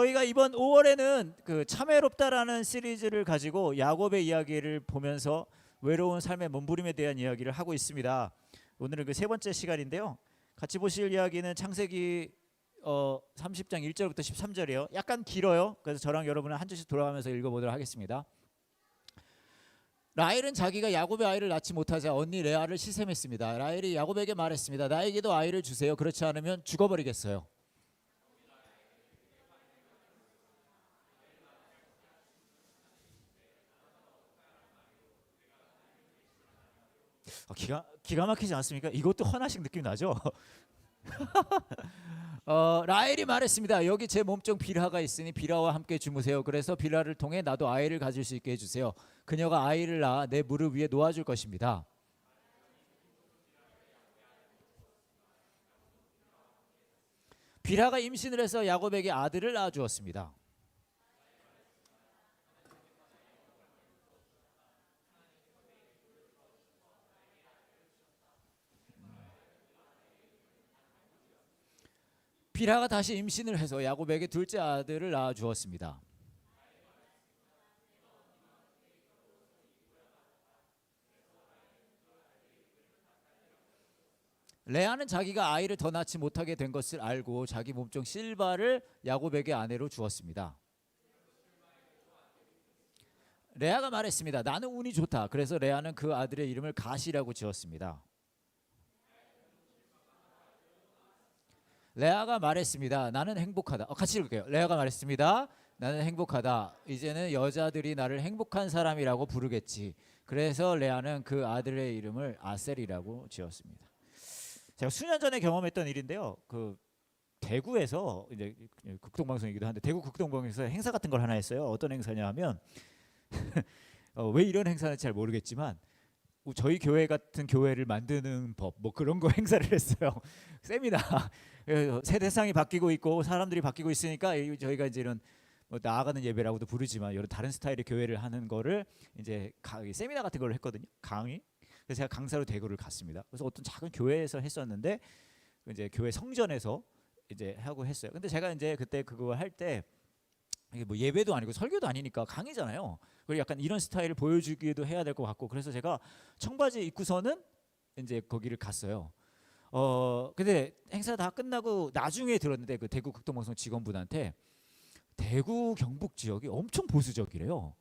저희가 이번 5월에는 그 참외롭다라는 시리즈를 가지고 야곱의 이야기를 보면서 외로운 삶의 몸부림에 대한 이야기를 하고 있습니다. 오늘은 그 세 번째 시간인데요. 같이 보실 이야기는 창세기 30장 1절부터 13절이에요. 약간 길어요. 그래서 저랑 여러분은 한 절씩 돌아가면서 읽어보도록 하겠습니다. 라헬은 자기가 야곱의 아이를 낳지 못하자 언니 레아를 시샘했습니다. 라헬이 야곱에게 말했습니다. 나에게도 아이를 주세요. 그렇지 않으면 죽어버리겠어요. 기가 막히지 않습니까? 이것도 헌화식 느낌 나죠? 라헬이 말했습니다. 여기 제 몸종 빌하가 있으니 빌하와 함께 주무세요. 그래서 빌하를 통해 나도 아이를 가질 수 있게 해주세요. 그녀가 아이를 낳아 내 무릎 위에 놓아줄 것입니다. 빌하가 임신을 해서 야곱에게 아들을 낳아주었습니다. 빌하가 다시 임신을 해서 야곱에게 둘째 아들을 낳아 주었습니다. 레아는 자기가 아이를 더 낳지 못하게 된 것을 알고 자기 몸종 실바를 야곱에게 아내로 주었습니다. 레아가 말했습니다. 나는 운이 좋다. 그래서 레아는 그 아들의 이름을 가시라고 지었습니다. 레아가 말했습니다. 나는 행복하다. 같이 읽을게요. 레아가 말했습니다. 나는 행복하다. 이제는 여자들이 나를 행복한 사람이라고 부르겠지. 그래서 레아는 그 아들의 이름을 아셀이라고 지었습니다. 제가 수년 전에 경험했던 일인데요. 그 대구에서 이제 극동방송이기도 한데 대구 극동방송에서 행사 같은 걸 하나 했어요. 어떤 행사냐 하면 왜 이런 행사는 잘 모르겠지만 저희 교회 같은 교회를 만드는 법 뭐 그런 거 행사를 했어요. 세미나. 세대상이 바뀌고 있고 사람들이 바뀌고 있으니까 저희가 이제 이런 뭐 나아가는 예배라고도 부르지만 이런 다른 스타일의 교회를 하는 거를 이제 세미나 같은 걸 했거든요. 강의. 그래서 제가 강사로 대구를 갔습니다. 그래서 어떤 작은 교회에서 했었는데 이제 교회 성전에서 이제 하고 했어요. 근데 제가 이제 그때 그거 할 때 이게 뭐 예배도 아니고 설교도 아니니까 강의잖아요. 그리고 약간 이런 스타일을 보여주기도 해야 될 것 같고 그래서 제가 청바지 입고서는 이제 거기를 갔어요. 근데 행사 다 끝나고 나중에 들었는데 그 대구 극동방송 직원분한테 대구 경북 지역이 엄청 보수적이래요.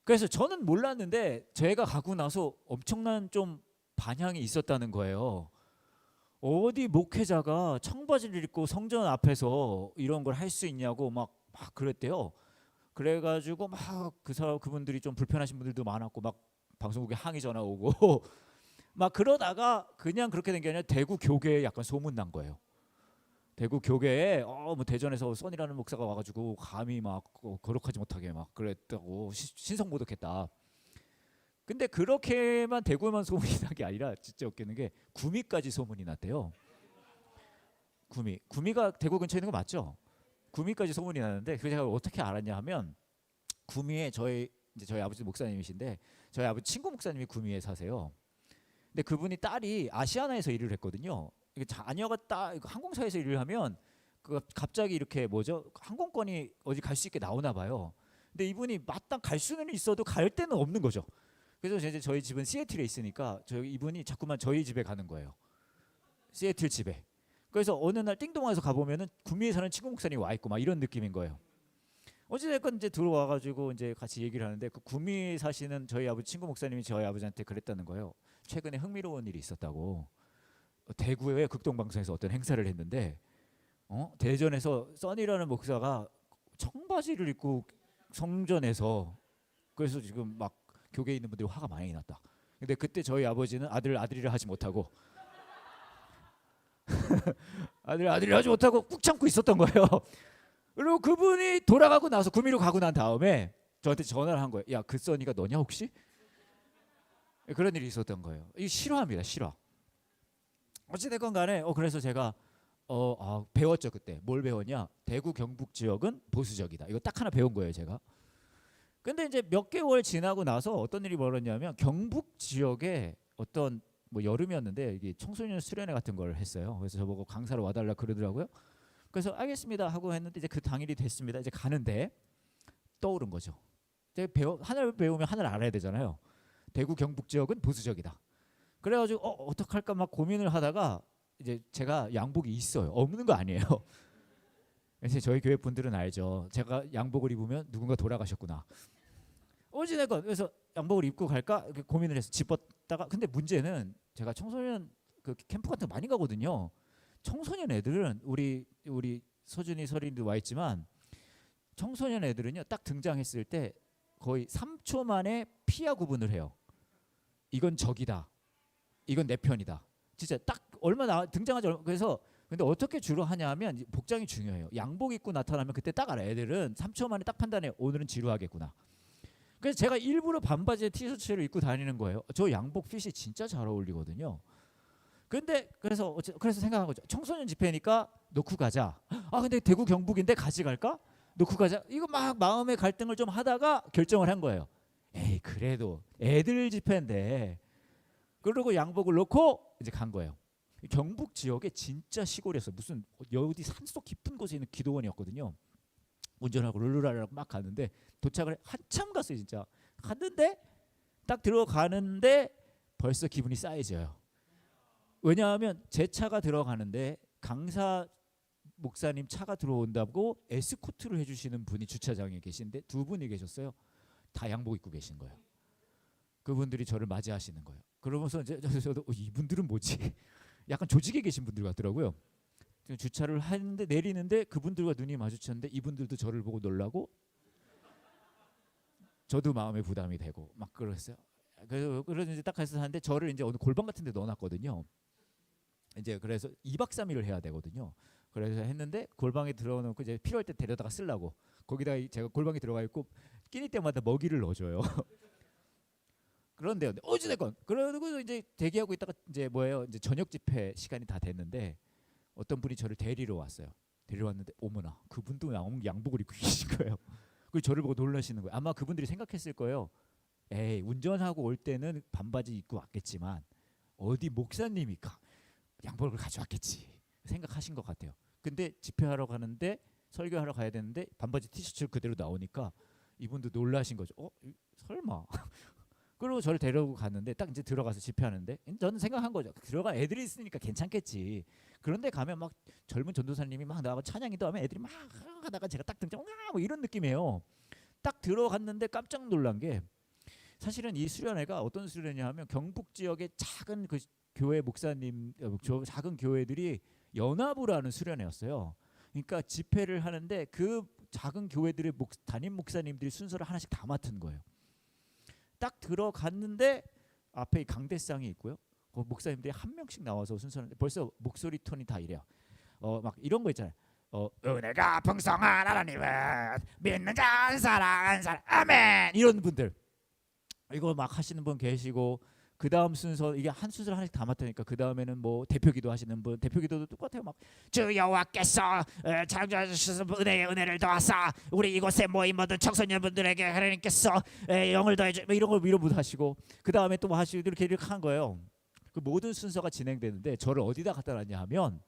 그래서 저는 몰랐는데 제가 가고 나서 엄청난 좀 반향이 있었다는 거예요. 어디 목회자가 청바지를 입고 성전 앞에서 이런 걸 할 수 있냐고 막 그랬대요. 그래가지고 막 그분들이 좀 불편하신 분들도 많았고 막 방송국에 항의 전화 오고 막 그러다가 그냥 그렇게 된 게 아니라 대구 교계에 약간 소문 난 거예요. 대구 교계에 뭐 대전에서 써니라는 목사가 와가지고 감히 막 거룩하지 못하게 막 그랬다고 신성모독했다. 근데 그렇게만 대구에만 소문이 난 게 아니라 진짜 웃기는 게 구미까지 소문이 났대요. 구미가 대구 근처에 있는 거 맞죠? 구미까지 소문이 나는데 그 제가 어떻게 알았냐 하면 구미에 저희 아버지 목사님이신데 저희 아버지 친구 목사님이 구미에 사세요. 근데 그분이 딸이 아시아나에서 일을 했거든요. 자녀가 항공사에서 일을 하면 그 갑자기 이렇게 항공권이 어디 갈 수 있게 나오나 봐요. 근데 이분이 마땅 갈 수는 있어도 갈 데는 없는 거죠. 그래서 이제 저희 집은 시애틀에 있으니까 이분이 자꾸만 저희 집에 가는 거예요. 시애틀 집에. 그래서 어느 날 띵동에서 가보면은 구미에 사는 친구 목사님이 와 있고 막 이런 느낌인 거예요. 어찌됐건 이제 들어와가지고 이제 같이 얘기를 하는데 그 구미에 사시는 저희 아버지 친구 목사님이 저희 아버지한테 그랬다는 거예요. 최근에 흥미로운 일이 있었다고. 대구의 극동방송에서 어떤 행사를 했는데 대전에서 써니라는 목사가 청바지를 입고 성전에서 그래서 지금 막 교계에 있는 분들이 화가 많이 났다. 근데 그때 저희 아버지는 아들이라 하지 못하고 아들이라 하지 못하고 꾹 참고 있었던 거예요. 그리고 그분이 돌아가고 나서 구미로 가고 난 다음에 저한테 전화를 한 거예요. 야, 그 써니가 너냐 혹시? 그런 일이 있었던 거예요. 이거 실화입니다. 실화. 어찌됐건 간에 그래서 제가 배웠죠. 그때 뭘 배웠냐, 대구 경북 지역은 보수적이다. 이거 딱 하나 배운 거예요 제가. 근데 이제 몇 개월 지나고 나서 어떤 일이 벌어졌냐면 경북 지역에 어떤 뭐 여름이었는데 이게 청소년 수련회 같은 걸 했어요. 그래서 저보고 강사로 와달라 그러더라고요. 그래서 알겠습니다 하고 했는데 이제 그 당일이 됐습니다. 이제 가는데 떠오른 거죠. 이제 하늘 배우면 하늘 알아야 되잖아요. 대구 경북 지역은 보수적이다. 그래가지고 어떡할까 막 고민을 하다가 이제 제가 양복이 있어요. 없는 거 아니에요. 그래서 저희 교회 분들은 알죠. 제가 양복을 입으면 누군가 돌아가셨구나. 어찌됐건 그래서 양복을 입고 갈까 이렇게 고민을 해서 집었다가 근데 문제는 제가 청소년 그 캠프 같은 거 많이 가거든요. 청소년 애들은 우리 서준이 서린도 와 있지만 청소년 애들은요 딱 등장했을 때 거의 3초 만에 피하 구분을 해요. 이건 적이다. 이건 내 편이다. 진짜 딱 얼마 등장하지 그래서 근데 어떻게 주로 하냐면 복장이 중요해요. 양복 입고 나타나면 그때 딱 알아. 애들은 3초 만에 딱 판단해. 오늘은 지루하겠구나. 그래서 제가 일부러 반바지에 티셔츠를 입고 다니는 거예요. 저 양복 핏이 진짜 잘 어울리거든요. 근데 그래서 생각한 거죠. 청소년 집회니까 놓고 가자. 아 근데 대구 경북인데 가져갈까? 놓고 가자. 이거 막 마음의 갈등을 좀 하다가 결정을 한 거예요. 에이 그래도 애들 집회인데 그러고 양복을 놓고 이제 간 거예요. 경북 지역에 진짜 시골이었어. 무슨 어디 산속 깊은 곳에 있는 기도원이었거든요. 운전하고 룰루랄라 막 가는데 도착을 한참 갔어요. 진짜 갔는데 딱 들어가는데 벌써 기분이 싸해져요. 왜냐하면 제 차가 들어가는데 강사 목사님 차가 들어온다고 에스코트를 해주시는 분이 주차장에 계신데 두 분이 계셨어요. 다 양복 입고 계신 거예요. 그분들이 저를 맞이하시는 거예요. 그러면서 이제 저도 이분들은 뭐지? 약간 조직에 계신 분들 같더라고요. 주차를 하는데 내리는데 그분들과 눈이 마주쳤는데 이분들도 저를 보고 놀라고 저도 마음에 부담이 되고 막 그랬어요. 그래서 이제 딱 해서 하는데 저를 이제 어느 골방 같은 데 넣어놨거든요. 이제 그래서 2박 3일을 해야 되거든요. 그래서 했는데 골방에 들어놓고 이제 필요할 때 데려다가 쓰려고 거기다 제가 골방에 들어가 있고 끼니 때마다 먹이를 넣어줘요. 그런데요. 어찌됐건 그러고 이제 대기하고 있다가 이제 뭐예요? 이제 저녁 집회 시간이 다 됐는데 어떤 분이 저를 데리러 왔어요. 데리러 왔는데 어머나 그분도 양복을 입고 계신 거예요. 그리고 저를 보고 놀라시는 거예요. 아마 그분들이 생각했을 거예요. 에이 운전하고 올 때는 반바지 입고 왔겠지만 어디 목사님이니까 양복을 가져왔겠지 생각하신 것 같아요. 근데 집회하러 가는데 설교하러 가야 되는데 반바지 티셔츠 그대로 나오니까 이분도 놀라신 거죠. 설마. 그리고 저를 데려고 갔는데 딱 이제 들어가서 집회하는데 저는 생각한 거죠. 들어가 애들이 있으니까 괜찮겠지. 그런데 가면 막 젊은 전도사님이 막 나가고 찬양기도 하면 애들이 막 하다가 제가 딱 등장 뭐 이런 느낌이에요. 딱 들어갔는데 깜짝 놀란 게 사실은 이 수련회가 어떤 수련회냐 하면 경북 지역의 작은 그 교회 목사님 작은 교회들이 연합으로 하는 수련회였어요. 그러니까 집회를 하는데 그 작은 교회들의 담임 목사님들이 순서를 하나씩 다 맡은 거예요. 딱 들어갔는데 앞에 강대상이 있고요. 그 목사님들이 한 명씩 나와서 순서를 벌써 목소리 톤이 다 이래요. 막 이런 거 있잖아요. 은혜가 풍성한 하나님은 믿는 자 사랑하는 사람 아멘 이런 분들 이거 막 하시는 분 계시고 그 다음 순서 이게 한 순서를 하나씩 다 맡으니까 그 다음에는 뭐 대표기도 하시는 분 대표기도도 똑같아요. 막 주 여호와께서 창조하셔서 은혜를 더하사 우리 이곳에 모인 모든 청소년분들에게 하나님께서 영을 더해주 뭐 이런 걸 위로부터 하시고 그 다음에 또 뭐 하시고 이렇게 한 거예요. 그 모든 순서가 진행되는데 저를 어디다 갖다 놨냐 하면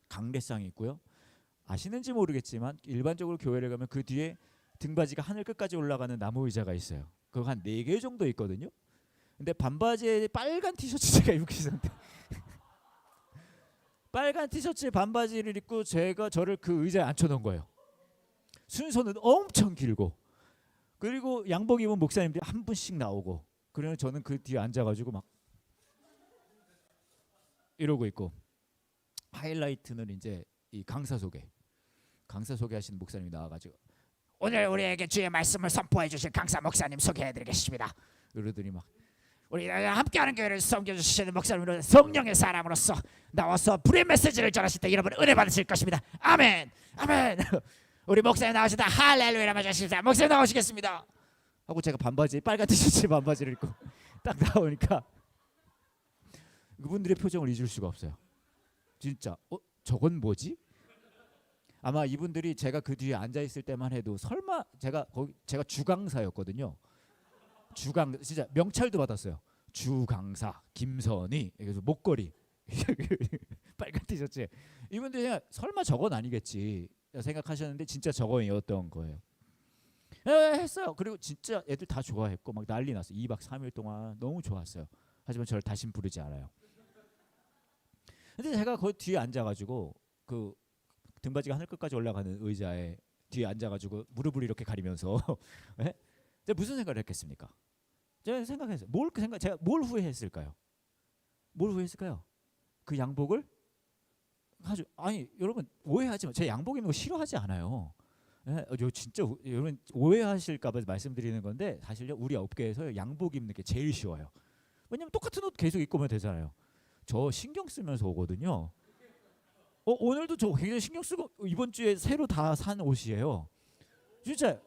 강례상이 있고요. 아시는지 모르겠지만 일반적으로 교회를 가면 그 뒤에 등받이가 하늘 끝까지 올라가는 나무 의자가 있어요. 그거 한 4개 정도 있거든요. 근데 반바지에 빨간 티셔츠 제가 입고 있었는데 빨간 티셔츠에 반바지를 입고 제가 저를 그 의자에 앉혀놓은 거예요. 순서는 엄청 길고 그리고 양복 입은 목사님들이 한 분씩 나오고 그러면 저는 그 뒤에 앉아가지고 막 이러고 있고 하이라이트는 이제 이 강사 소개하시는 목사님이 나와가지고 오늘 우리에게 주의 말씀을 선포해 주실 강사 목사님 소개해드리겠습니다. 이러더니 막 우리 함께하는 교회를 섬겨주시는 목사님으로 성령의 사람으로서 나와서 불의 메시지를 전하실 때 여러분 은혜 받으실 것입니다. 아멘 아멘. 우리 목사님 나오시다 할렐루야 맞으십니다. 목사님 나오시겠습니다 하고 제가 반바지 빨간 티셔츠 반바지를 입고 딱 나오니까 그분들의 표정을 잊을 수가 없어요. 진짜 저건 뭐지? 아마 이분들이 제가 그 뒤에 앉아 있을 때만 해도 설마 제가 주강사였거든요. 진짜 명찰도 받았어요. 주강사 김선희 그래서 목걸이 빨간 티셔츠. 이분들이 그냥 설마 저건 아니겠지 생각하셨는데 진짜 저건이었던 거예요. 했어요. 그리고 진짜 애들 다 좋아했고 막 난리 났어요. 2박 3일 동안 너무 좋았어요. 하지만 저를 다신 부르지 않아요. 근데 제가 거기 뒤에 앉아가지고 그 등받이가 하늘 끝까지 올라가는 의자에 뒤에 앉아가지고 무릎을 이렇게 가리면서 네? 제가 무슨 생각을 했겠습니까? 제가 생각했어요. 제가 뭘 후회했을까요? 뭘 후회했을까요? 그 양복을 아주 아니 여러분 오해하지 마. 제 양복 입는 거 싫어하지 않아요. 예, 진짜 여러분 오해하실까봐 말씀드리는 건데 사실요 우리 업계에서 양복 입는 게 제일 쉬워요. 왜냐면 똑같은 옷 계속 입고 오면 되잖아요. 저 신경 쓰면서 오거든요. 오늘도 저 굉장히 신경 쓰고 이번 주에 새로 다 산 옷이에요. 진짜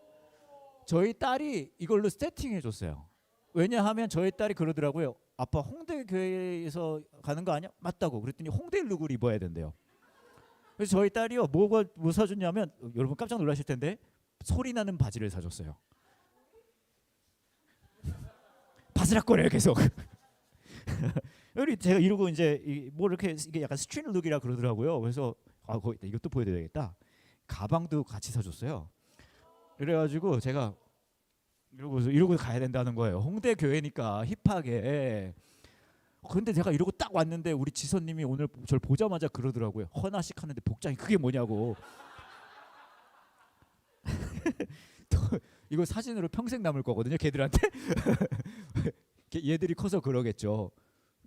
저희 딸이 이걸로 세팅해 줬어요. 왜냐하면 저희 딸이 그러더라고요. 아빠 홍대 교회에서 가는 거 아니야? 맞다고. 그랬더니 홍대 룩을 입어야 된대요. 그래서 저희 딸이요 뭐 사줬냐면 여러분 깜짝 놀라실 텐데 소리 나는 바지를 사줬어요. 바스락거려요 계속. 우리 제가 이러고 이제 뭐 이렇게 이게 약간 스트릿 룩이라 그러더라고요. 그래서 이것도 보여드려야겠다. 가방도 같이 사줬어요. 그래가지고 제가 이러고 가야 된다는 거예요. 홍대 교회니까 힙하게. 근데 제가 이러고 딱 왔는데 우리 지선님이 오늘 저를 보자마자 그러더라고요. 헌화식 하는데 복장이 그게 뭐냐고. 이거 사진으로 평생 남을 거거든요. 걔들한테. 얘들이 커서 그러겠죠.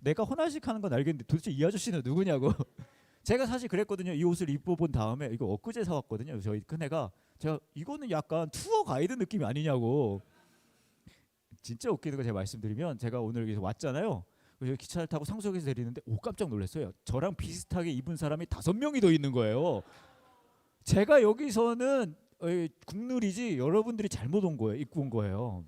내가 헌화식 하는 건 알겠는데 도대체 이 아저씨는 누구냐고. 제가 사실 그랬거든요. 이 옷을 입어본 다음에 이거 엊그제 사왔거든요. 저희 큰애가 제가 이거는 약간 투어 가이드 느낌이 아니냐고. 진짜 웃기는 거 제가 말씀드리면 제가 오늘 여기서 왔잖아요. 그래서 기차를 타고 상속에서 내리는데 깜짝 놀랐어요. 저랑 비슷하게 입은 사람이 5명이 더 있는 거예요. 제가 여기서는 국룰이지 여러분들이 잘못 온 거예요. 입고 온 거예요.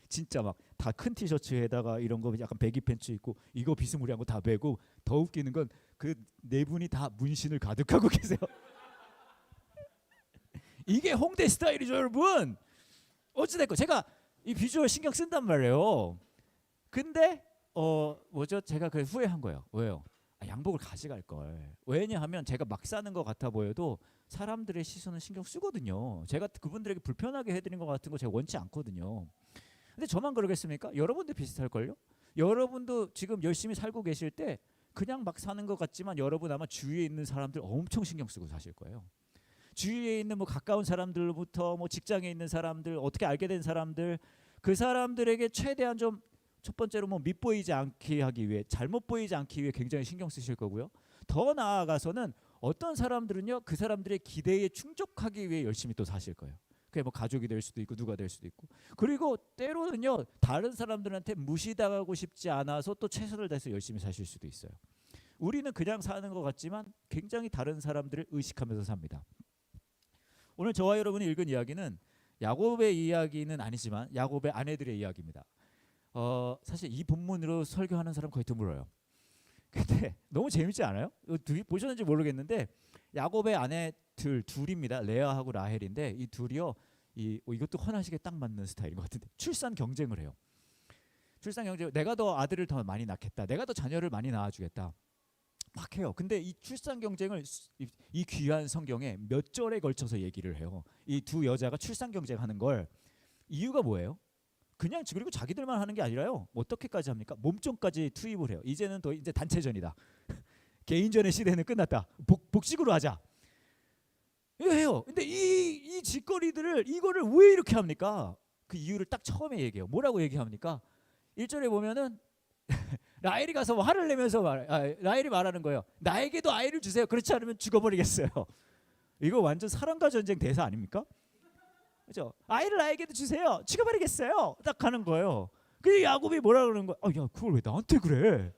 진짜 막 다 큰 티셔츠에다가 이런 거 약간 배기 팬츠 입고 이거 비스무리한 거 다 메고 더 웃기는 건 그 네 분이 다 문신을 가득하고 계세요. 이게 홍대 스타일이죠 여러분. 어찌됐건 제가 이 비주얼 신경 쓴단 말이에요. 근데 뭐죠? 제가 그 후회한 거예요. 왜요? 양복을 가져갈 걸. 왜냐하면 제가 막 사는 것 같아 보여도 사람들의 시선은 신경 쓰거든요. 제가 그분들에게 불편하게 해드린 것 같은 거 제가 원치 않거든요. 근데 저만 그러겠습니까? 여러분도 비슷할걸요? 여러분도 지금 열심히 살고 계실 때 그냥 막 사는 것 같지만 여러분 아마 주위에 있는 사람들 엄청 신경 쓰고 사실 거예요. 주위에 있는 뭐 가까운 사람들부터 뭐 직장에 있는 사람들, 어떻게 알게 된 사람들, 그 사람들에게 최대한 좀 첫 번째로 뭐 밉보이지 않게 하기 위해, 잘못 보이지 않기 위해 굉장히 신경 쓰실 거고요. 더 나아가서는 어떤 사람들은요 그 사람들의 기대에 충족하기 위해 열심히 또 사실 거예요. 그게 뭐 가족이 될 수도 있고 누가 될 수도 있고, 그리고 때로는요 다른 사람들한테 무시당하고 싶지 않아서 또 최선을 다해서 열심히 사실 수도 있어요. 우리는 그냥 사는 것 같지만 굉장히 다른 사람들을 의식하면서 삽니다. 오늘 저와 여러분이 읽은 이야기는 야곱의 이야기는 아니지만 야곱의 아내들의 이야기입니다. 사실 이 본문으로 설교하는 사람 거의 드물어요. 근데 너무 재밌지 않아요? 보셨는지 모르겠는데 야곱의 아내들 둘입니다. 레아하고 라헬인데 이 둘이요, 이것도 헌화식에 딱 맞는 스타일인 것 같은데 출산 경쟁을 해요. 출산 경쟁, 내가 더 아들을 더 많이 낳겠다, 내가 더 자녀를 많이 낳아주겠다 막 해요. 근데 이 출산 경쟁을 이 귀한 성경에 몇 절에 걸쳐서 얘기를 해요. 이 두 여자가 출산 경쟁하는 걸. 이유가 뭐예요? 그냥 그리고 자기들만 하는 게 아니라요. 어떻게까지 합니까? 몸종까지 투입을 해요. 이제는 더 이제 단체전이다. 개인전의 시대는 끝났다. 복식으로 하자. 이거 해요. 근데 이 짓거리들을 이거를 왜 이렇게 합니까? 그 이유를 딱 처음에 얘기해요. 뭐라고 얘기합니까? 1절에 보면은 라헬이 가서 화를 내면서 라헬이 말하는 거예요. 나에게도 아이를 주세요. 그렇지 않으면 죽어버리겠어요. 이거 완전 사랑과 전쟁 대사 아닙니까? 그죠? 아이를 나에게도 주세요. 죽어버리겠어요. 딱 하는 거예요. 근데 야곱이 뭐라 그러는 거야? 야, 그걸 왜 나한테 그래?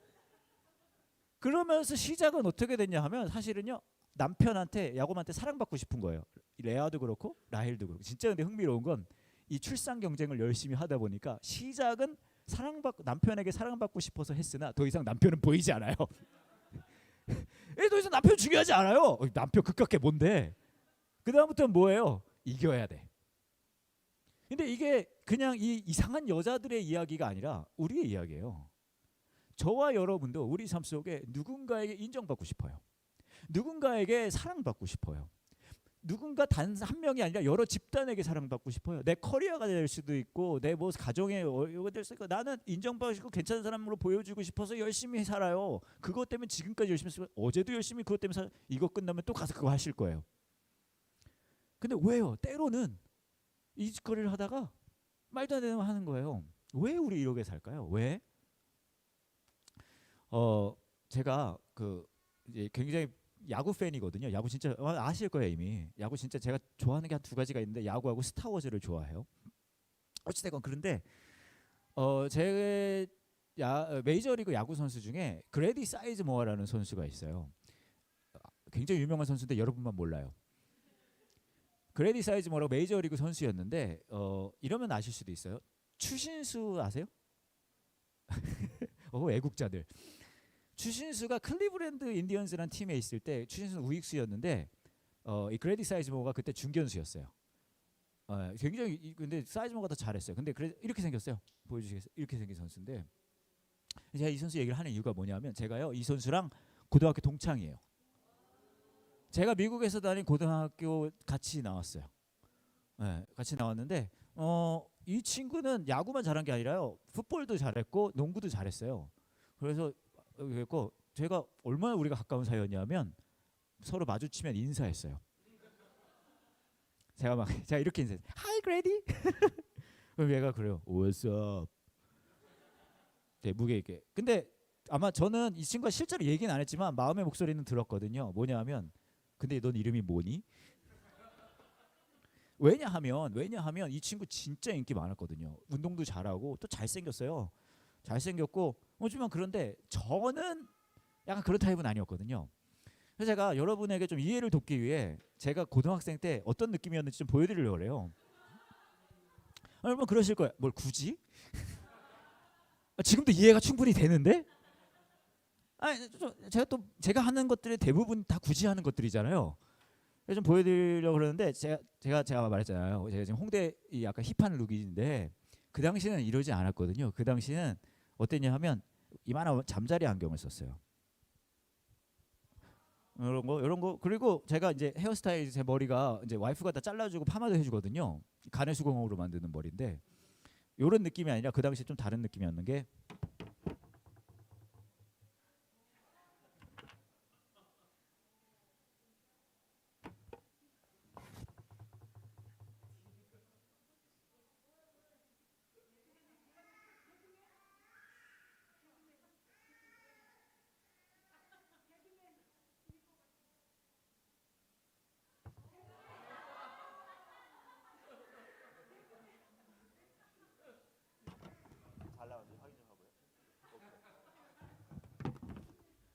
그러면서 시작은 어떻게 됐냐 하면 사실은요, 남편한테 야곱한테 사랑받고 싶은 거예요. 레아도 그렇고 라헬도 그렇고. 진짜 근데 흥미로운 건 이 출산 경쟁을 열심히 하다 보니까 시작은 남편에게 사랑받고 싶어서 했으나 더 이상 남편은 보이지 않아요. 더 이상 남편 중요하지 않아요. 남편 그깟게 뭔데? 그 다음부터는 뭐예요? 이겨야 돼. 근데 이게 그냥 이 이상한 여자들의 이야기가 아니라 우리의 이야기예요. 저와 여러분도 우리 삶 속에 누군가에게 인정받고 싶어요. 누군가에게 사랑받고 싶어요. 누군가 단 한 명이 아니라 여러 집단에게 사랑받고 싶어요. 내 커리어가 될 수도 있고 내 뭐 가정의 이거 될 수도 있고 나는 인정받고 괜찮은 사람으로 보여주고 싶어서 열심히 살아요. 그것 때문에 지금까지 열심히 살고 어제도 열심히 그것 때문에 이거 끝나면 또 가서 그거 하실 거예요. 근데 왜요? 때로는 이 짓거리를 하다가 말도 안 되는 거 하는 거예요. 왜 우리 이렇게 살까요? 왜? 제가 그 이제 굉장히 야구 팬이거든요. 야구 진짜 아실 거예요 이미. 야구 진짜 제가 좋아하는 게 한 두 가지가 있는데 야구하고 스타워즈를 좋아해요. 어찌됐건 그런데 제 메이저리그 야구 선수 중에 그레디 사이즈모어라는 선수가 있어요. 굉장히 유명한 선수인데 여러분만 몰라요. 그레디 사이즈모어라고 메이저리그 선수였는데 이러면 아실 수도 있어요. 추신수 아세요? 외국자들. 추신수가 클리브랜드 인디언스라는 팀에 있을 때 추신수는 우익수였는데 이 그레디 사이즈모어가 그때 중견수였어요. 굉장히 근데 사이즈모어가 더 잘했어요. 근데 이렇게 생겼어요. 보여주시겠어요? 이렇게 생긴 선수인데 제가 이 선수 얘기를 하는 이유가 뭐냐면 제가요 이 선수랑 고등학교 동창이에요. 제가 미국에서 다닌 고등학교 같이 나왔어요. 같이 나왔는데 이 친구는 야구만 잘한 게 아니라요 풋볼도 잘했고 농구도 잘했어요. 그래서 그랬고 제가 얼마나 우리가 가까운 사이였냐면 서로 마주치면 인사했어요. 제가 이렇게 인사했어요. Hi, Grady. 그럼 얘가 그래요. What's up? 네, 무게 있게. 근데 아마 저는 이 친구가 실제로 얘기는 안 했지만 마음의 목소리는 들었거든요. 뭐냐면 근데 넌 이름이 뭐니? 왜냐하면 이 친구 진짜 인기 많았거든요. 운동도 잘하고 또 잘생겼어요. 잘생겼고 하지만 그런데 저는 약간 그런 타입은 아니었거든요. 그래서 제가 여러분에게 좀 이해를 돕기 위해 제가 고등학생 때 어떤 느낌이었는지 좀 보여드리려고 해요. 여러분 그러실 거예요. 뭘 굳이? 지금도 이해가 충분히 되는데? 제가 하는 것들이 대부분 다 굳이 하는 것들이잖아요. 좀 보여드리려고 그러는데 제가 말했잖아요. 제가 지금 홍대 이 약간 힙한 룩인데 그 당시는 이러지 않았거든요. 그 당시는 어땠냐 하면 이만한 잠자리 안경을 썼어요. 이런 거 그리고 제가 이제 헤어스타일 제 머리가 이제 와이프가 다 잘라주고 파마도 해주거든요. 가내수공업으로 만드는 머리인데 이런 느낌이 아니라 그 당시 좀 다른 느낌이었는 게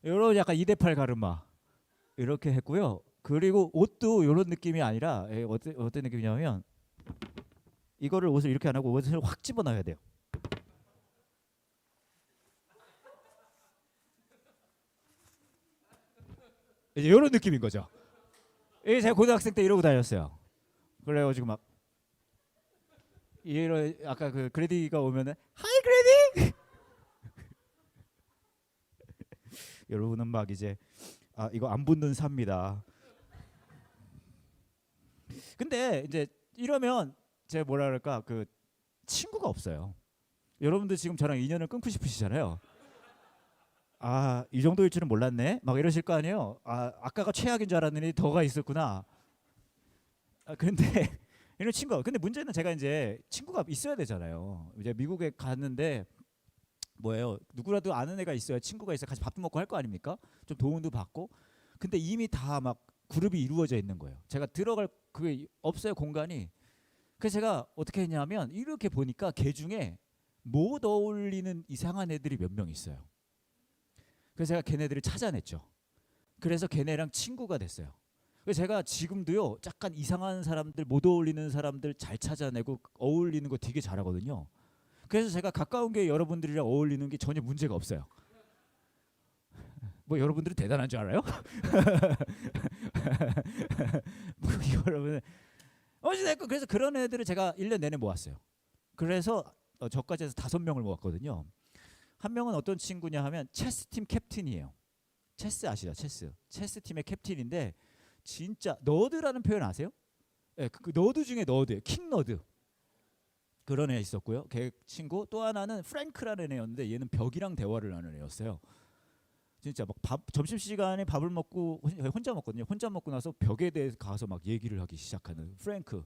이런 약간 2대8 가르마 이렇게 했고요. 그리고 옷도 이런 느낌이 아니라 어떤 느낌이냐면 이거를 옷을 이렇게 안 하고 옷을 확 집어넣어야 돼요. 이제 이런 느낌인 거죠. 제가 고등학생 때 이러고 다녔어요. 그래가지고 막 이런 아까 그 그레디가 오면은 하이 그레디 여러분은 막 이제 이거 안 붙는 삽니다. 근데 이제 이러면 제가 뭐라 그럴까 그 친구가 없어요. 여러분들 지금 저랑 인연을 끊고 싶으시잖아요. 이 정도일 줄은 몰랐네. 막 이러실 거 아니에요. 아까가 최악인 줄 알았더니 더가 있었구나. 근데 이런 친구가 근데 문제는 제가 이제 친구가 있어야 되잖아요. 이제 미국에 갔는데 뭐예요? 누구라도 아는 애가 있어야 친구가 있어야 같이 밥도 먹고 할 거 아닙니까? 좀 도움도 받고. 근데 이미 다 막 그룹이 이루어져 있는 거예요. 제가 들어갈 그게 없어요 공간이. 그래서 제가 어떻게 했냐면 이렇게 보니까 걔 중에 못 어울리는 이상한 애들이 몇 명 있어요. 그래서 제가 걔네들을 찾아냈죠. 그래서 걔네랑 친구가 됐어요. 그래서 제가 지금도요 약간 이상한 사람들 못 어울리는 사람들 잘 찾아내고 어울리는 거 되게 잘하거든요. 그래서 제가 가까운 게 여러분들이랑 어울리는 게 전혀 문제가 없어요. 뭐 여러분들은 대단한 줄 알아요? 뭐 여러분 어찌됐건 그래서 그런 애들을 제가 1년 내내 모았어요. 그래서 저까지 해서 5명을 모았거든요. 한 명은 어떤 친구냐 하면 체스 팀 캡틴이에요. 체스 아시죠? 체스 팀의 캡틴인데 진짜 너드라는 표현 아세요? 예, 그 너드 중에 너드예요. 킹 너드. 그런 애 있었고요. 걔 친구 또 하나는 프랭크라는 애였는데 얘는 벽이랑 대화를 하는 애였어요. 진짜 막 점심 시간에 밥을 먹고 혼자 먹거든요. 혼자 먹고 나서 벽에 대해서 가서 막 얘기를 하기 시작하는 프랭크.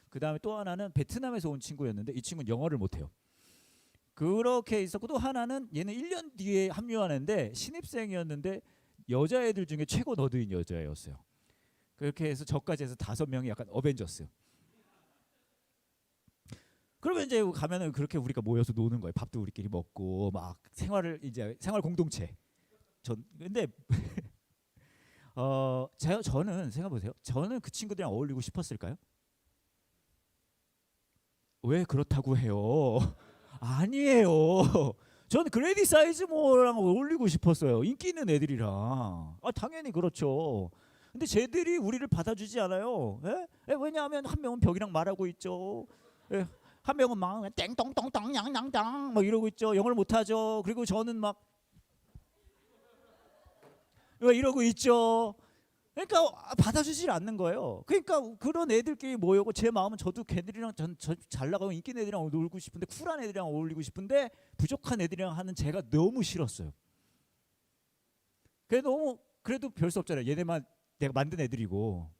그 다음에 또 하나는 베트남에서 온 친구였는데 이 친구는 영어를 못해요. 그렇게 있었고 또 하나는 얘는 1년 뒤에 합류한 애인데 신입생이었는데 여자애들 중에 최고 너드인 여자애였어요. 그렇게 해서 저까지 해서 5명이 약간 어벤져스. 그러면 이제 가면은 그렇게 우리가 모여서 노는 거예요. 밥도 우리끼리 먹고 막 생활을 이제 생활 공동체. 근데 저는 생각해 보세요. 저는 그 친구들이랑 어울리고 싶었을까요? 왜 그렇다고 해요? 아니에요. 저는 그레디 사이즈모랑 어울리고 싶었어요. 인기 있는 애들이랑. 당연히 그렇죠. 근데 쟤들이 우리를 받아주지 않아요. 왜냐하면 한 명은 벽이랑 말하고 있죠. 한 명은 막 땡똥똥똥 양양땅 막 이러고 있죠. 영어를 못하죠. 그리고 저는 막 이러고 있죠. 그러니까 받아주질 않는 거예요. 그러니까 그런 애들끼리 모여고 제 마음은 저도 걔들이랑 잘 나가고 인기 있는 애들이랑 놀고 싶은데 쿨한 애들이랑 어울리고 싶은데 부족한 애들이랑 하는 제가 너무 싫었어요. 그래도 별 수 없잖아요. 얘네만 내가 만든 애들이고.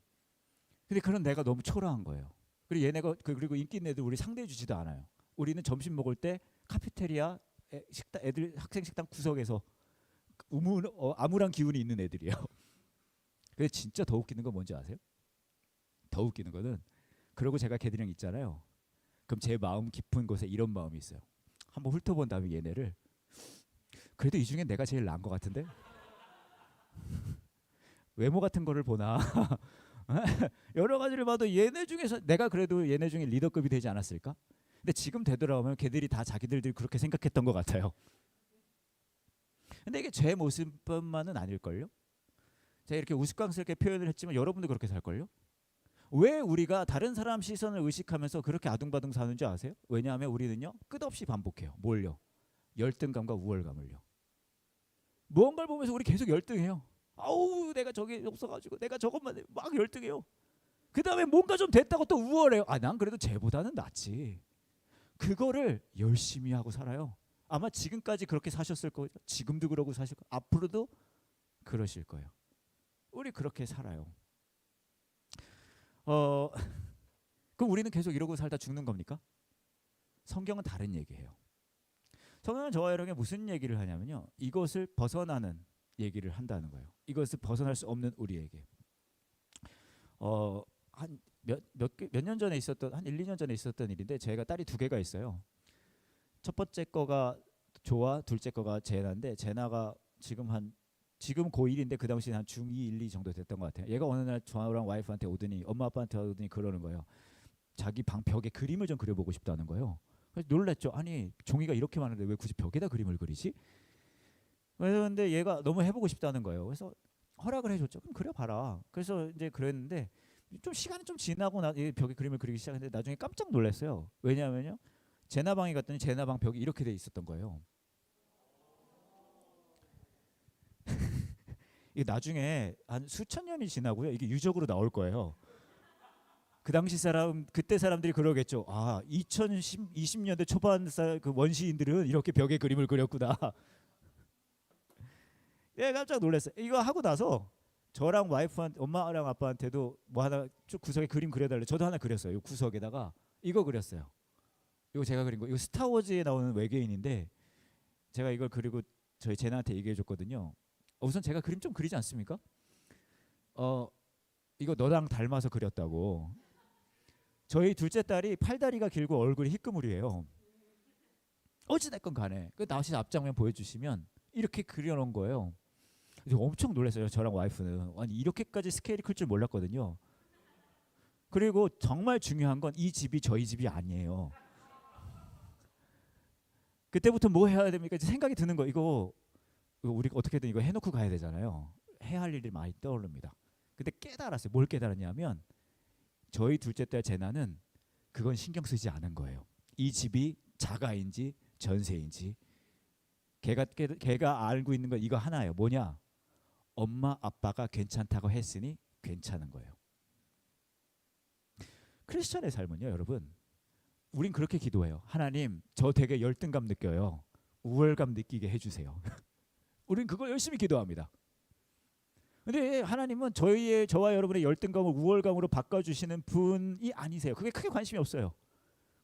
근데 그런 내가 너무 초라한 거예요. 그리고 얘네가 그리고 인기 있는 애들 우리 상대해 주지도 않아요. 우리는 점심 먹을 때 카페테리아 식당 애들 학생 식당 구석에서 암울한 기운이 있는 애들이에요. 근데 진짜 더 웃기는 건 뭔지 아세요? 더 웃기는 거는 그러고 제가 걔들이랑 있잖아요. 그럼 제 마음 깊은 곳에 이런 마음이 있어요. 한번 훑어본 다음에 얘네를 그래도 이 중에 내가 제일 나은 것 같은데 외모 같은 거를 보나 여러 가지를 봐도 얘네 중에서 내가 그래도 얘네 중에 리더급이 되지 않았을까? 근데 지금 되돌아보면 걔들이 다 자기들이 그렇게 생각했던 것 같아요. 근데 이게 제 모습뿐만은 아닐걸요? 제가 이렇게 우스꽝스럽게 표현을 했지만 여러분도 그렇게 살걸요? 왜 우리가 다른 사람 시선을 의식하면서 그렇게 아둥바둥 사는지 아세요? 왜냐하면 우리는요 끝없이 반복해요. 뭘요? 열등감과 우월감을요. 무언가를 보면서 우리 계속 열등해요. 아우 내가 저게 없어가지고 내가 저것만 막 열등해요. 그 다음에 뭔가 좀 됐다고 또 우월해요. 난 그래도 쟤보다는 낫지. 그거를 열심히 하고 살아요. 아마 지금까지 그렇게 사셨을 거예요. 지금도 그러고 사실 거예요. 앞으로도 그러실 거예요. 우리 그렇게 살아요. 그럼 우리는 계속 이러고 살다 죽는 겁니까? 성경은 다른 얘기해요. 성경은 저와 여러분에게 무슨 얘기를 하냐면요. 이것을 벗어나는 얘기를 한다는 거예요. 이것을 벗어날 수 없는 우리에게. 한 몇 년 전에 있었던 한 1, 2년 전에 있었던 일인데 제가 딸이 2개가 있어요. 첫 번째 거가 조아, 둘째 거가 제나인데 제나가 지금 고1인데 그 당시에 한 중2, 1, 2 정도 됐던 것 같아요. 얘가 어느 날 저랑 와이프한테 오더니 엄마 아빠한테 오더니 그러는 거예요. 자기 방 벽에 그림을 좀 그려보고 싶다는 거예요. 그래서 놀랬죠. 아니 종이가 이렇게 많은데 왜 굳이 벽에다 그림을 그리지? 그래서 근데 얘가 너무 해보고 싶다는 거예요. 그래서 허락을 해줬죠. 그럼 그려봐라. 그래서 이제 그랬는데 좀 시간이 좀 지나고 벽에 그림을 그리기 시작했는데 나중에 깜짝 놀랐어요. 왜냐하면요. 제나 방에 갔더니 제나 방 벽이 이렇게 돼 있었던 거예요. 이게 나중에 한 수천 년이 지나고요. 이게 유적으로 나올 거예요. 그 당시 그때 사람들이 그러겠죠. 2020년대 초반 그 원시인들은 이렇게 벽에 그림을 그렸구나. 예, 깜짝 놀랐어요. 이거 하고 나서 저랑 와이프한테, 엄마랑 아빠한테도 뭐 하나 쭉 구석에 그림 그려달래. 저도 하나 그렸어요. 이 구석에다가 이거 그렸어요. 이거 제가 그린 거. 이거 스타워즈에 나오는 외계인인데 제가 이걸 그리고 저희 제나한테 얘기해줬거든요. 우선 제가 그림 좀 그리지 않습니까? 이거 너랑 닮아서 그렸다고. 저희 둘째 딸이 팔다리가 길고 얼굴이 희끄무리예요. 어찌됐건 간에 그 나오신 앞장면 보여주시면 이렇게 그려놓은 거예요. 엄청 놀랐어요. 저랑 와이프는. 아니 이렇게까지 스케일이 클 줄 몰랐거든요. 그리고 정말 중요한 건 이 집이 저희 집이 아니에요. 그때부터 뭐 해야 됩니까? 생각이 드는 거. 이거 우리가 어떻게든 이거 해놓고 가야 되잖아요. 해야 할 일이 많이 떠오릅니다. 근데 깨달았어요. 뭘 깨달았냐면 저희 둘째 딸 제나는 그건 신경 쓰지 않은 거예요. 이 집이 자가인지 전세인지 걔가 알고 있는 건 이거 하나예요. 뭐냐? 엄마 아빠가 괜찮다고 했으니 괜찮은 거예요. 크리스천의 삶은요, 여러분, 우린 그렇게 기도해요. 하나님, 저 되게 열등감 느껴요. 우월감 느끼게 해주세요. 우린 그걸 열심히 기도합니다. 근데 하나님은 저와 여러분의 열등감을 우월감으로 바꿔주시는 분이 아니세요. 그게 크게 관심이 없어요.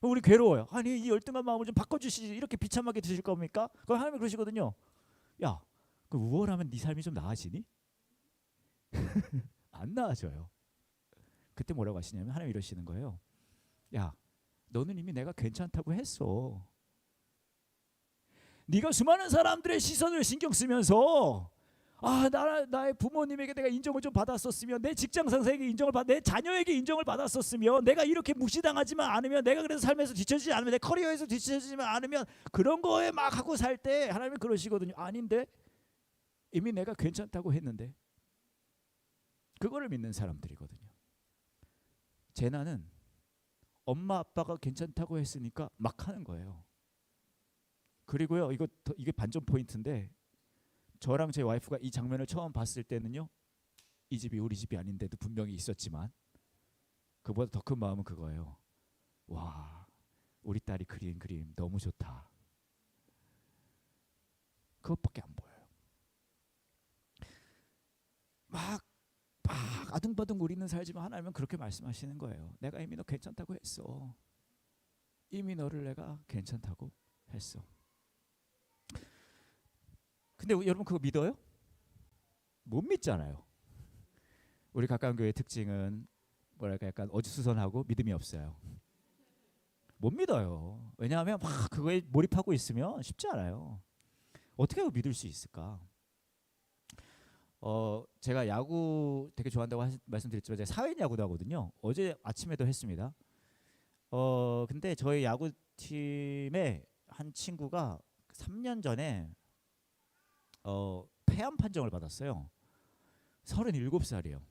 우리 괴로워요. 아니, 이 열등한 마음을 좀 바꿔주시지. 이렇게 비참하게 드실 겁니까? 그럼 하나님이 그러시거든요. 야, 그 우월하면 네 삶이 좀 나아지니? 안 나아져요. 그때 뭐라고 하시냐면 하나님 이러시는 거예요. 야, 너는 이미 내가 괜찮다고 했어. 네가 수많은 사람들의 시선을 신경 쓰면서 나의 부모님에게 내가 인정을 좀 받았었으면, 내 직장 상사에게 인정을 내 자녀에게 인정을 받았었으면, 내가 이렇게 무시당하지만 않으면, 내가 그래서 삶에서 뒤처지지 않으면, 내 커리어에서 뒤처지지만 않으면, 그런 거에 막 하고 살 때 하나님이 그러시거든요. 아닌데, 이미 내가 괜찮다고 했는데. 그거를 믿는 사람들이거든요. 제나는 엄마 아빠가 괜찮다고 했으니까 막 하는 거예요. 그리고요, 이게 반전 포인트인데, 저랑 제 와이프가 이 장면을 처음 봤을 때는요, 이 집이 우리 집이 아닌데도 분명히 있었지만, 그보다 더 큰 마음은 그거예요. 와, 우리 딸이 그린 그림 너무 좋다. 그것밖에 안 보여요. 막 아둥바둥 우리는 살지만 하나님은 그렇게 말씀하시는 거예요. 내가 이미 너 괜찮다고 했어. 이미 너를 내가 괜찮다고 했어. 근데 여러분 그거 믿어요? 못 믿잖아요. 우리 가까운 교회의 특징은 뭐랄까 약간 어수선하고 믿음이 없어요. 못 믿어요. 왜냐하면 막 그거에 몰입하고 있으면 쉽지 않아요. 어떻게 믿을 수 있을까? 제가 야구 되게 좋아한다고 말씀드렸지만 제가 사회인 야구도 하거든요. 어제 아침에도 했습니다. 근데 저희 야구팀에 한 친구가 3년 전에 폐암 판정을 받았어요. 37살이에요.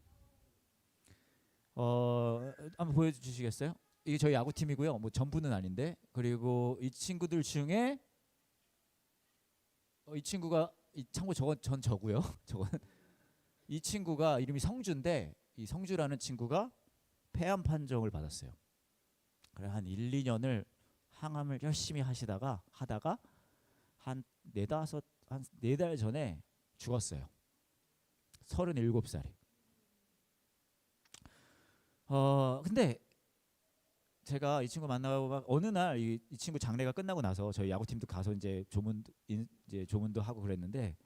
한번 보여주시겠어요? 이게 저희 야구팀이고요. 뭐 전부는 아닌데. 그리고 이 친구들 중에 이 친구가 참고 전 저고요. 저건 이 친구가 이름이 성주인데, 이 성주라는 친구가 폐암 판정을 받았어요. 그래 한 1, 2년을 항암을 열심히 하다가 한 4달 전에 죽었어요. 37살이. 근데 제가 이 친구 만나고 어느 날 이 친구 장례가 끝나고 나서 저희 야구팀도 가서 이제 조문도 하고 그랬는데,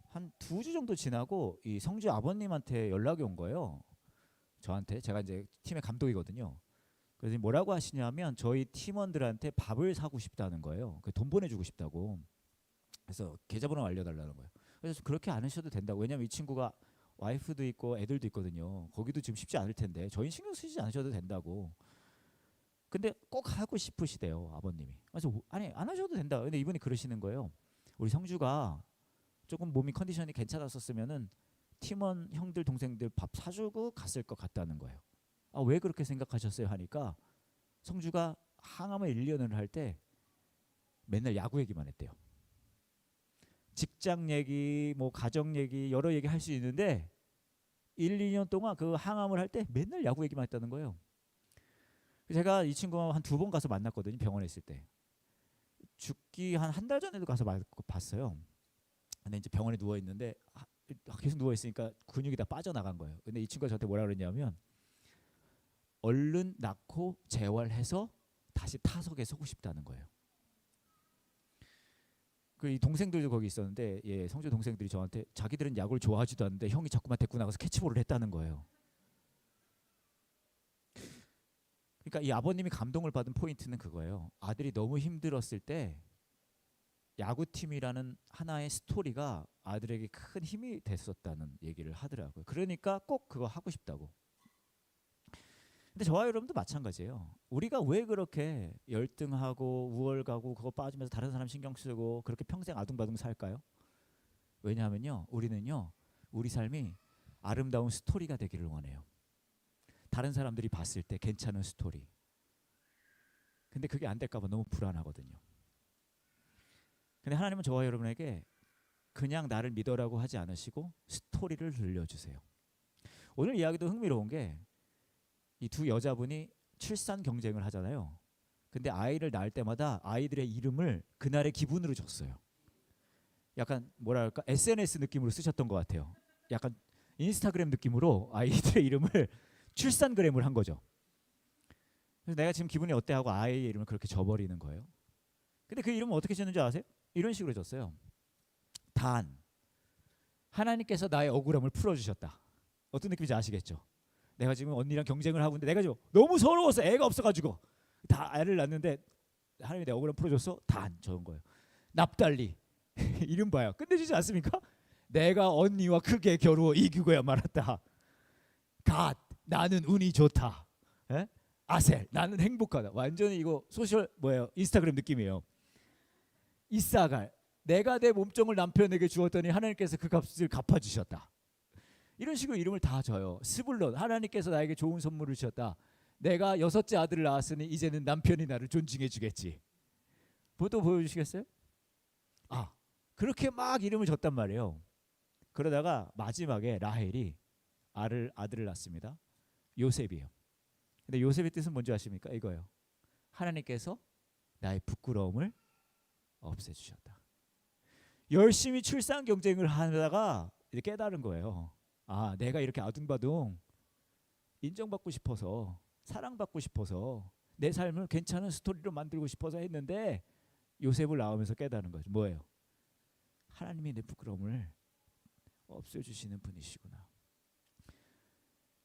한 2주 정도 지나고 이 성주 아버님한테 연락이 온 거예요. 저한테. 제가 이제 팀의 감독이거든요. 그래서 뭐라고 하시냐면 저희 팀원들한테 밥을 사고 싶다는 거예요. 돈 보내주고 싶다고. 그래서 계좌번호 알려달라는 거예요. 그래서 그렇게 안 하셔도 된다고. 왜냐면 이 친구가 와이프도 있고 애들도 있거든요. 거기도 지금 쉽지 않을 텐데 저희 신경 쓰지 않으셔도 된다고. 근데 꼭 하고 싶으시대요, 아버님이. 그래서 아니 안 하셔도 된다. 근데 이분이 그러시는 거예요. 우리 성주가 조금 몸이 컨디션이 괜찮았었으면은 팀원 형들 동생들 밥 사주고 갔을 것 같다는 거예요. 왜 그렇게 생각하셨어요? 하니까 성주가 항암을 1년을 할 때 맨날 야구 얘기만 했대요. 직장 얘기, 뭐 가정 얘기, 여러 얘기 할 수 있는데 1, 2년 동안 그 항암을 할 때 맨날 야구 얘기만 했다는 거예요. 제가 이 친구가 한 2번 가서 만났거든요. 병원에 있을 때. 죽기 한 달 전에도 가서 봤어요. 근데 이제 병원에 누워 있는데 계속 누워 있으니까 근육이 다 빠져나간 거예요. 근데 이 친구가 저한테 뭐라 그랬냐면 얼른 낳고 재활해서 다시 타석에 서고 싶다는 거예요. 이 동생들도 거기 있었는데, 성주 동생들이 저한테 자기들은 야구를 좋아하지도 않는데 형이 자꾸만 데리고 나가서 캐치볼을 했다는 거예요. 그러니까 이 아버님이 감동을 받은 포인트는 그거예요. 아들이 너무 힘들었을 때 야구팀이라는 하나의 스토리가 아들에게 큰 힘이 됐었다는 얘기를 하더라고요. 그러니까 꼭 그거 하고 싶다고. 근데 저와 여러분도 마찬가지예요. 우리가 왜 그렇게 열등하고 우월가고 그거 빠지면서 다른 사람 신경 쓰고 그렇게 평생 아둥바둥 살까요? 왜냐하면요, 우리는요, 우리 삶이 아름다운 스토리가 되기를 원해요. 다른 사람들이 봤을 때 괜찮은 스토리. 근데 그게 안 될까 봐 너무 불안하거든요. 근데 하나님은 저와 여러분에게 그냥 나를 믿어라고 하지 않으시고 스토리를 들려주세요. 오늘 이야기도 흥미로운 게 이 두 여자분이 출산 경쟁을 하잖아요. 근데 아이를 낳을 때마다 아이들의 이름을 그날의 기분으로 줬어요. 약간 뭐랄까 SNS 느낌으로 쓰셨던 것 같아요. 약간 인스타그램 느낌으로 아이들의 이름을 출산그램을 한 거죠. 그래서 내가 지금 기분이 어때 하고 아이의 이름을 그렇게 줘버리는 거예요. 근데 그 이름은 어떻게 지었는지 아세요? 이런 식으로 줬어요. 단, 하나님께서 나의 억울함을 풀어주셨다. 어떤 느낌인지 아시겠죠? 내가 지금 언니랑 경쟁을 하고 있는데 내가 지금 너무 서러워서 애가 없어가지고 다 애를 낳는데 하나님이 내 억울함 풀어줬어? 단 적은 거예요. 납달리 이름 봐요. 끝내주지 않습니까? 내가 언니와 크게 겨루어 이기고야 말았다. 갓 나는 운이 좋다. 에? 아셀 나는 행복하다. 완전히 이거 소셜 뭐예요? 인스타그램 느낌이에요. 이사갈 내가 내 몸종을 남편에게 주었더니 하나님께서 그 값을 갚아주셨다. 이런 식으로 이름을 다 줘요. 스불론 하나님께서 나에게 좋은 선물을 주셨다. 내가 6째 아들을 낳았으니 이제는 남편이 나를 존중해 주겠지. 또 보여주시겠어요? 아 그렇게 막 이름을 줬단 말이에요. 그러다가 마지막에 라헬이 아들을 낳습니다. 요셉이에요. 근데 요셉의 뜻은 뭔지 아십니까? 이거예요. 하나님께서 나의 부끄러움을 없애주셨다. 열심히 출산 경쟁을 하다가 이제 깨달은 거예요. 아 내가 이렇게 아둥바둥 인정받고 싶어서 사랑받고 싶어서 내 삶을 괜찮은 스토리로 만들고 싶어서 했는데 요셉을 낳으면서 깨달은 거죠. 뭐예요? 하나님이 내 부끄러움을 없애주시는 분이시구나.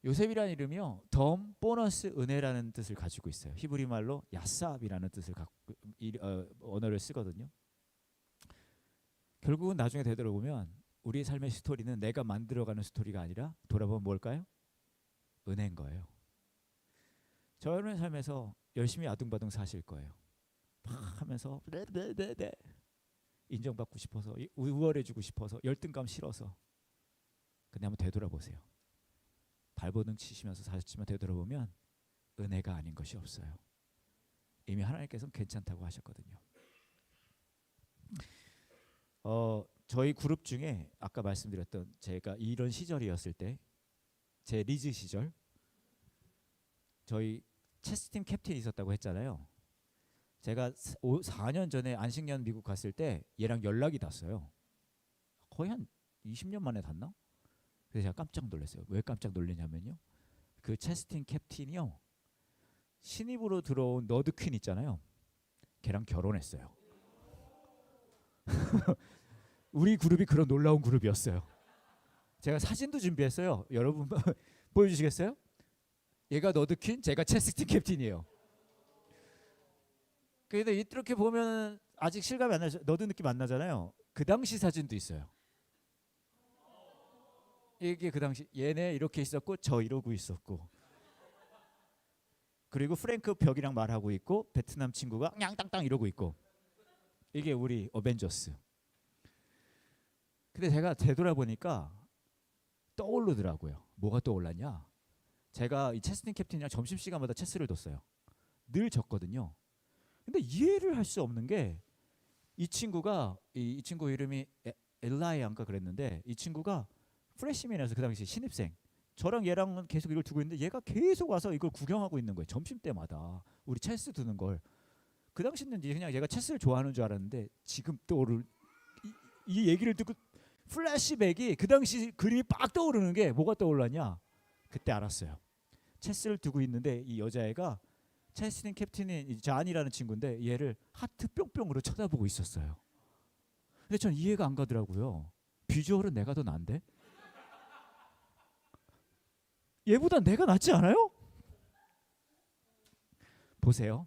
요셉이라는 이름이요. 덤, 보너스, 은혜라는 뜻을 가지고 있어요. 히브리 말로 야삽이라는 뜻을 갖고 언어를 쓰거든요. 결국은 나중에 되돌아보면 우리의 삶의 스토리는 내가 만들어가는 스토리가 아니라 돌아보면 뭘까요? 은혜인 거예요. 저 여러분의 삶에서 열심히 아둥바둥 사실 거예요. 막 하면서 네네네 인정받고 싶어서 우월해지고 싶어서 열등감 싫어서. 근데 한번 되돌아보세요. 발버둥 치시면서 사셨지만 되돌아보면 은혜가 아닌 것이 없어요. 이미 하나님께서는 괜찮다고 하셨거든요. 저희 그룹 중에 아까 말씀드렸던 제가 이런 시절이었을 때 제 리즈 시절 저희 체스팀 캡틴이 있었다고 했잖아요. 제가 4년 전에 안식년 미국 갔을 때 얘랑 연락이 닿았어요. 거의 한 20년 만에 닿나? 그래서 제가 깜짝 놀랐어요. 왜 깜짝 놀랐냐면요. 그 체스팅 캡틴이요. 신입으로 들어온 너드 퀸 있잖아요. 걔랑 결혼했어요. 우리 그룹이 그런 놀라운 그룹이었어요. 제가 사진도 준비했어요. 여러분 보여주시겠어요? 얘가 너드 퀸, 제가 체스팅 캡틴이에요. 근데 이렇게 보면 아직 실감이 안 나죠. 너드 느낌 안 나잖아요. 그 당시 사진도 있어요. 이게 그 당시 얘네 이렇게 있었고 저 이러고 있었고 그리고 프랭크 벽이랑 말하고 있고 베트남 친구가 냥땅땅 이러고 있고 이게 우리 어벤져스. 근데 제가 되돌아보니까 떠오르더라고요. 뭐가 떠올랐냐? 제가 이 체스팅 캡틴이랑 점심시간마다 체스를 뒀어요. 늘 졌거든요. 근데 이해를 할 수 없는 게 이 친구가 이 친구 이름이 엘라이안가 그랬는데 이 친구가 프레시맨이라서 그 당시 신입생. 저랑 얘랑은 계속 이걸 두고 있는데 얘가 계속 와서 이걸 구경하고 있는 거예요. 점심 때마다 우리 체스 두는 걸. 그 당시는 그냥 얘가 체스를 좋아하는 줄 알았는데 지금 떠오를 이 얘기를 듣고 플래시백이 그 당시 그림이 빡 떠오르는 게 뭐가 떠올랐냐? 그때 알았어요. 체스를 두고 있는데 이 여자애가 체스팅 캡틴인 잔이라는 친구인데 얘를 하트 뿅뿅으로 쳐다보고 있었어요. 근데 전 이해가 안 가더라고요. 비주얼은 내가 더 난데? 얘보다 내가 낫지 않아요? 보세요.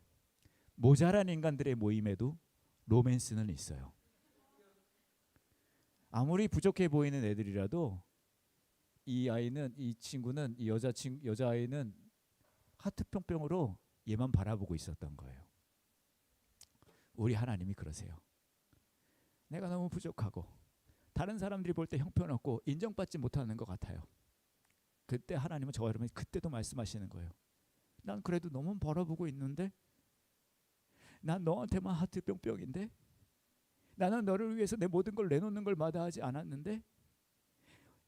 모자란 인간들의 모임에도 로맨스는 있어요. 아무리 부족해 보이는 애들이라도 이 친구는 이 여자아이는 하트 뿅뿅으로 얘만 바라보고 있었던 거예요. 우리 하나님이 그러세요. 내가 너무 부족하고 다른 사람들이 볼 때 형편없고 인정받지 못하는 것 같아요. 그때 하나님은 저와 여러분이 그때도 말씀하시는 거예요. 난 그래도 너무 바라보고 있는데 난 너한테만 하트 뿅뿅인데 나는 너를 위해서 내 모든 걸 내놓는 걸 마다하지 않았는데,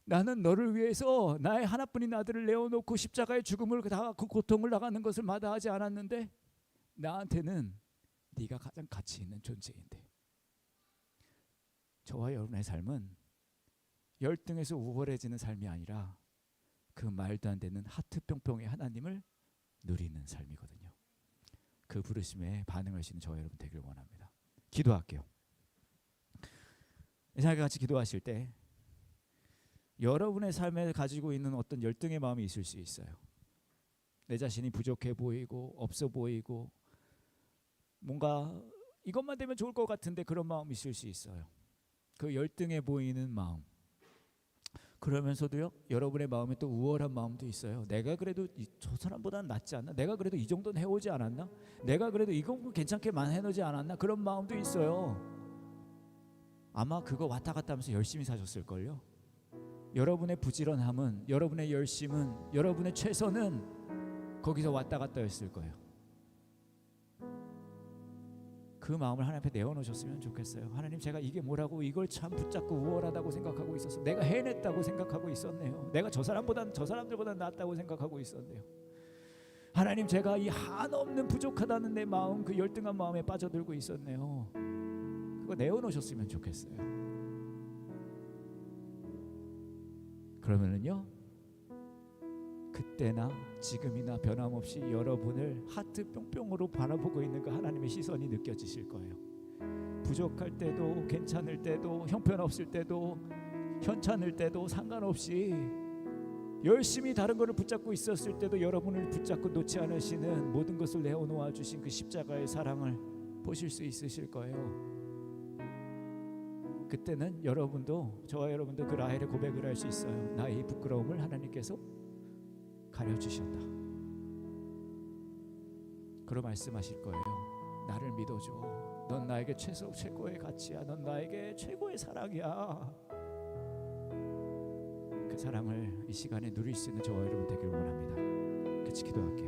나는 너를 위해서 나의 하나뿐인 아들을 내어놓고 십자가의 죽음을 다 그 고통을 나가는 것을 마다하지 않았는데, 나한테는 네가 가장 가치 있는 존재인데. 저와 여러분의 삶은 열등에서 우월해지는 삶이 아니라 그 말도 안 되는 하트 뿅뿅의 하나님을 누리는 삶이거든요. 그 부르심에 반응하시는 저와 여러분 되길 원합니다. 기도할게요. 이 시간에 같이 기도하실 때 여러분의 삶에 가지고 있는 어떤 열등의 마음이 있을 수 있어요. 내 자신이 부족해 보이고 없어 보이고 뭔가 이것만 되면 좋을 것 같은데 그런 마음이 있을 수 있어요. 그 열등해 보이는 마음. 그러면서도요, 여러분의 마음에 또 우월한 마음도 있어요. 내가 그래도 저 사람보다는 낫지 않나? 내가 그래도 이 정도는 해오지 않았나? 내가 그래도 이거 괜찮게만 해놓지 않았나? 그런 마음도 있어요. 아마 그거 왔다 갔다 하면서 열심히 사셨을걸요. 여러분의 부지런함은, 여러분의 열심은, 여러분의 최선은 거기서 왔다 갔다 했을 거예요. 그 마음을 하나님 앞에 내어놓으셨으면 좋겠어요. 하나님, 제가 이게 뭐라고 이걸 참 붙잡고 우월하다고 생각하고 있었어. 내가 해냈다고 생각하고 있었네요. 내가 저 사람들보다 낫다고 생각하고 있었네요. 하나님, 제가 이 한없는 부족하다는 내 마음, 그 열등한 마음에 빠져들고 있었네요. 그거 내어놓으셨으면 좋겠어요. 그러면은요, 그때나 지금이나 변함없이 여러분을 하트 뿅뿅으로 바라보고 있는 그 하나님의 시선이 느껴지실 거예요. 부족할 때도, 괜찮을 때도, 형편없을 때도, 현찮을 때도 상관없이 열심히 다른 것을 붙잡고 있었을 때도 여러분을 붙잡고 놓지 않으시는, 모든 것을 내어놓아 주신 그 십자가의 사랑을 보실 수 있으실 거예요. 그때는 여러분도, 저와 여러분도 그 라헬의 고백을 할 수 있어요. 나의 이 부끄러움을 하나님께서 가려주셨다. 그러 말씀하실 거예요. 나를 믿어줘. 넌 나에게 최고의 가치야. 넌 나에게 최고의 사랑이야. 그 사랑을 이 시간에 누릴 수 있는 저와 여러분 되길 원합니다. 같이 기도할게요.